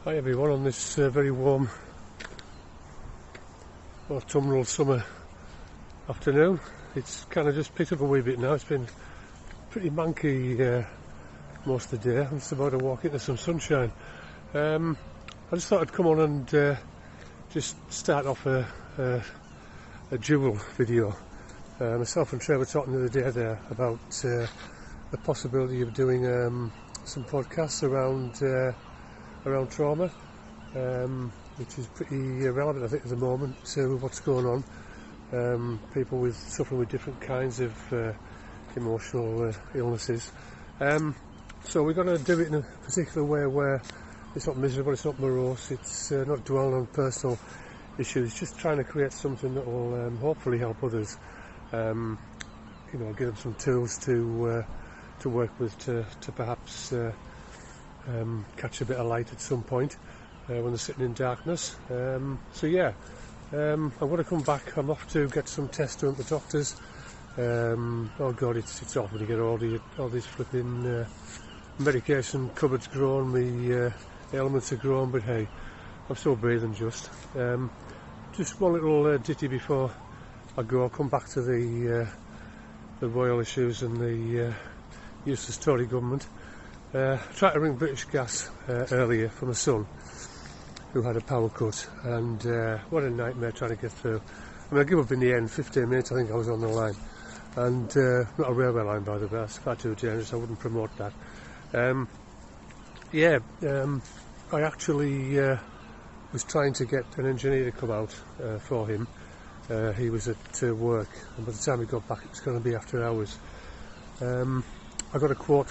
Hi everyone, on this very warm autumnal summer afternoon. It's kind of just picked up a wee bit now. It's been pretty manky most of the day. I'm just about to walk into some sunshine. I just thought I'd come on and just start off a dual video. Myself and Trevor were talking the other day there about the possibility of doing some podcasts around trauma, which is pretty relevant, I think, at the moment to what's going on. People suffering with different kinds of emotional illnesses. So we're going to do it in a particular way where it's not miserable, it's not morose, it's not dwelling on personal issues, just trying to create something that will hopefully help others. Give them some tools to work with to perhaps catch a bit of light at some point when they're sitting in darkness. I'm going to come back. I'm off to get some tests done at the doctor's. Oh god, it's awful to get all these flipping medication cupboards grown, the ailments are grown, but hey, I'm still breathing just. Just one little ditty before I go. I'll come back to the royal issues and the useless Tory government. I tried to ring British Gas earlier for my son, who had a power cut, and what a nightmare trying to get through. I mean, I gave up in the end. 15 minutes I think I was on the line, and not a railway line, by the way. That's far too dangerous. I wouldn't promote that. I actually was trying to get an engineer to come out for him. He was at work, and by the time he got back it was going to be after hours. I got a quote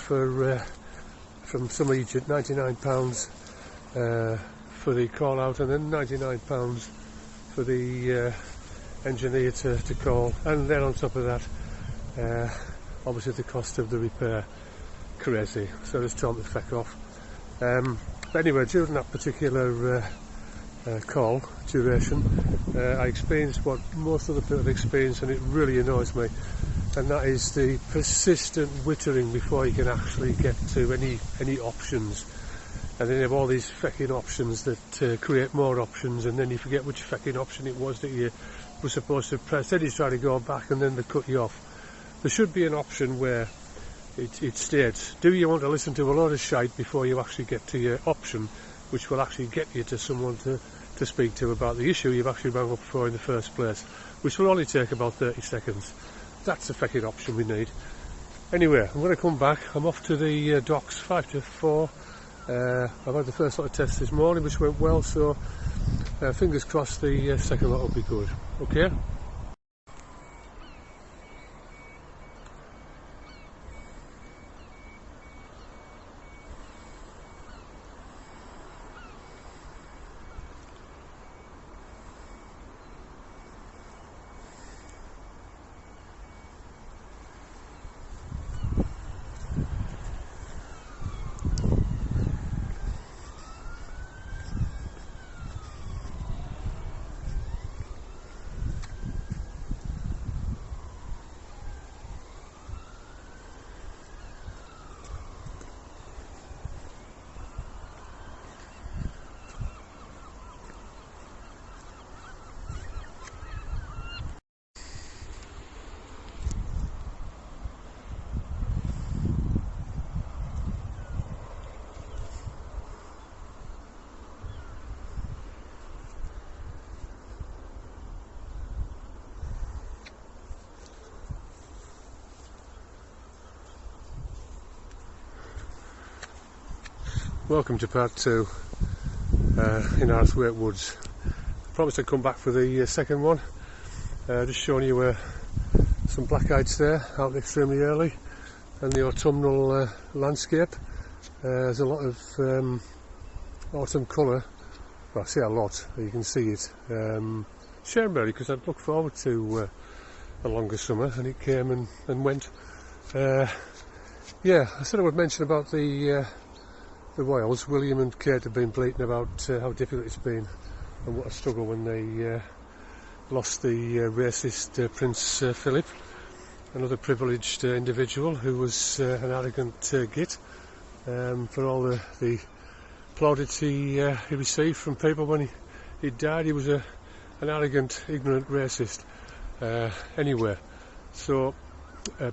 from some agent, £99 for the call out, and then £99 for the engineer to call, and then on top of that obviously the cost of the repair. Crazy. So I just told him to feck off. But anyway, during that particular call duration, I experienced what most other people have experienced, and it really annoys me, and that is the persistent wittering before you can actually get to any options. And then you have all these fecking options that create more options, and then you forget which fecking option it was that you were supposed to press. Then you try to go back and then they cut you off. There should be an option where it states, do you want to listen to a load of shite before you actually get to your option, which will actually get you to someone to speak to about the issue you've actually rang up for in the first place, which will only take about 30 seconds. That's the fucking option we need. Anyway, I'm going to come back. I'm off to the docks, 5 to 4. I've had the first lot of tests this morning, which went well, so fingers crossed the second lot will be good. Okay? Welcome to part 2 in Arthwaite Woods. I promised I'd come back for the second one. Just showing you some black-eyed there out extremely early, and the autumnal landscape. There's a lot of autumn colour. Well, I say a lot, you can see it. Shame really, because I'd looked forward to a longer summer, and it came and went. I said I would mention about the royals. William and Kate have been bleating about how difficult it's been and what a struggle when they lost the racist Prince Philip, another privileged individual who was an arrogant git, for all the plaudits he received from people when he died. He was an arrogant, ignorant racist. Anyway, so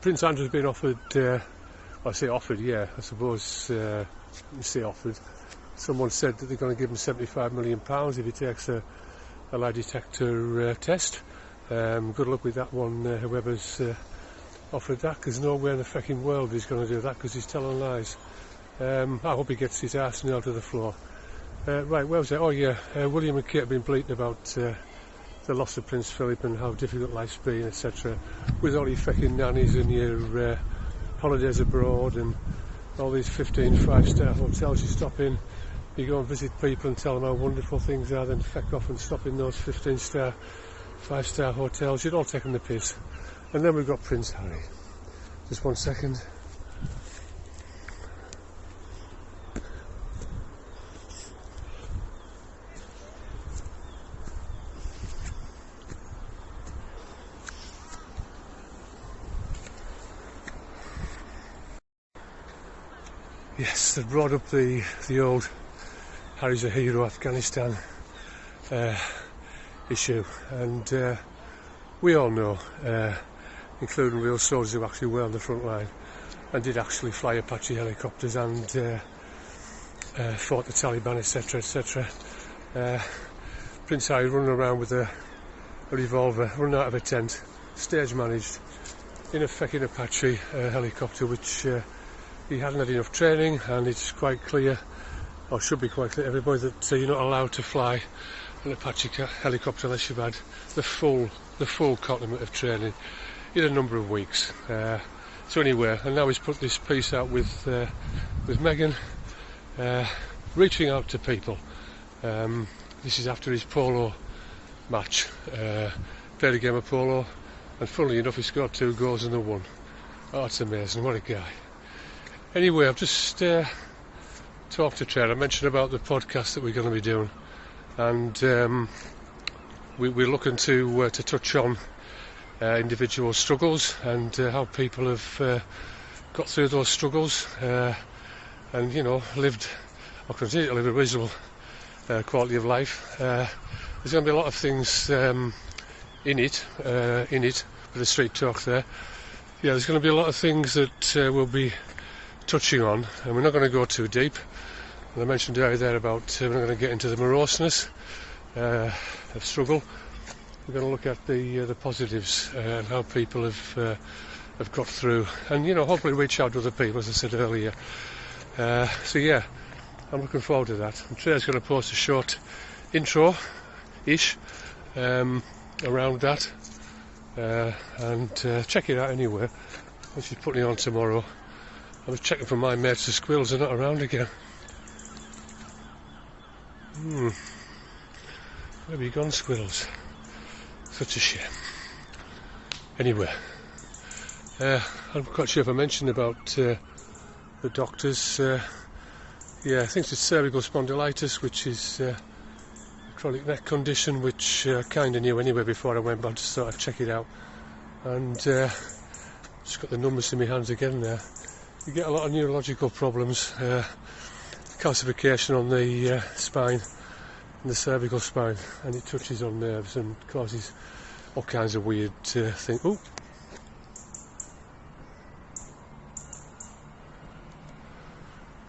Prince Andrew's been offered, I say offered, yeah, I suppose, say offered. Someone said that they're going to give him £75 million if he takes a lie detector test. Good luck with that one, whoever's offered that, because nowhere in the fucking world he's going to do that, because he's telling lies. I hope he gets his arse nailed to the floor. Right, where was it? Oh yeah, William and Kate have been bleating about the loss of Prince Philip and how difficult life's been, etc. With all your fucking nannies and your holidays abroad and all these 15 5-star hotels you stop in. You go and visit people and tell them how wonderful things are, then feck off and stop in those 15-star 5-star hotels. You're all taking the piss. And then we've got Prince Harry. Just 1 second. Yes, they brought up the old Harry's a hero Afghanistan issue, and we all know, including real soldiers who actually were on the front line and did actually fly Apache helicopters and fought the Taliban, etc, etc. Prince Harry running around with a revolver, running out of a tent, stage managed, in a fucking Apache helicopter, which he hadn't had enough training, and it's quite clear, or should be quite clear to everybody, that you're not allowed to fly an Apache helicopter unless you've had the full complement of training in a number of weeks. So anyway, and now he's put this piece out with Meghan, reaching out to people. This is after his polo match. Played a game of polo, and funnily enough, he scored 2 goals and they won. Oh, it's amazing! What a guy. Anyway, I've just talked to Trent. I mentioned about the podcast that we're going to be doing, and we're looking to touch on individual struggles and how people have got through those struggles, and lived or continue to live a reasonable quality of life. There's going to be a lot of things in it with the street talk there. Yeah, there's going to be a lot of things that we'll be touching on, and we're not going to go too deep. And I mentioned earlier there about we're not going to get into the moroseness of struggle. We're going to look at the positives and how people have got through, and hopefully reach out to other people, as I said earlier. So yeah, I'm looking forward to that. And Trey's going to post a short intro-ish around that, and check it out anyway. She's putting it on tomorrow. I was checking for my mates, the squirrels are not around again. Where have you gone, squirrels? Such a shame. Anyway, I'm quite sure if I mentioned about the doctors. Yeah, I think it's cervical spondylitis, which is a chronic neck condition, which I kind of knew anyway before I went, but I just thought I'd check it out. And just got the numbers in my hands again there. You get a lot of neurological problems, calcification on the spine, and the cervical spine, and it touches on nerves and causes all kinds of weird things. Oh,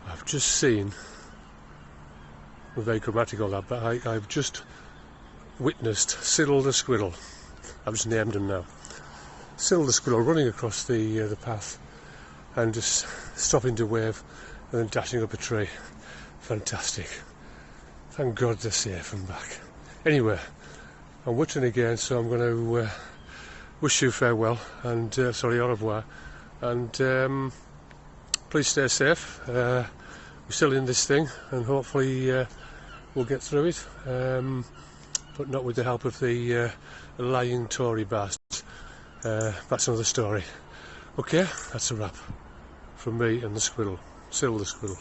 I've just seen, I'm very grammatical that, but I've just witnessed Cyril the squirrel. I've just named him now. Cyril the squirrel running across the path and just stopping to wave and then dashing up a tree. Fantastic. Thank God they're safe and back. Anyway, I'm witching again, so I'm going to wish you farewell and sorry, au revoir, and please stay safe. We're still in this thing, and hopefully we'll get through it, but not with the help of the lying Tory bastards. That's another story. Okay, that's a wrap from me and the squirrel, Cyril the squirrel.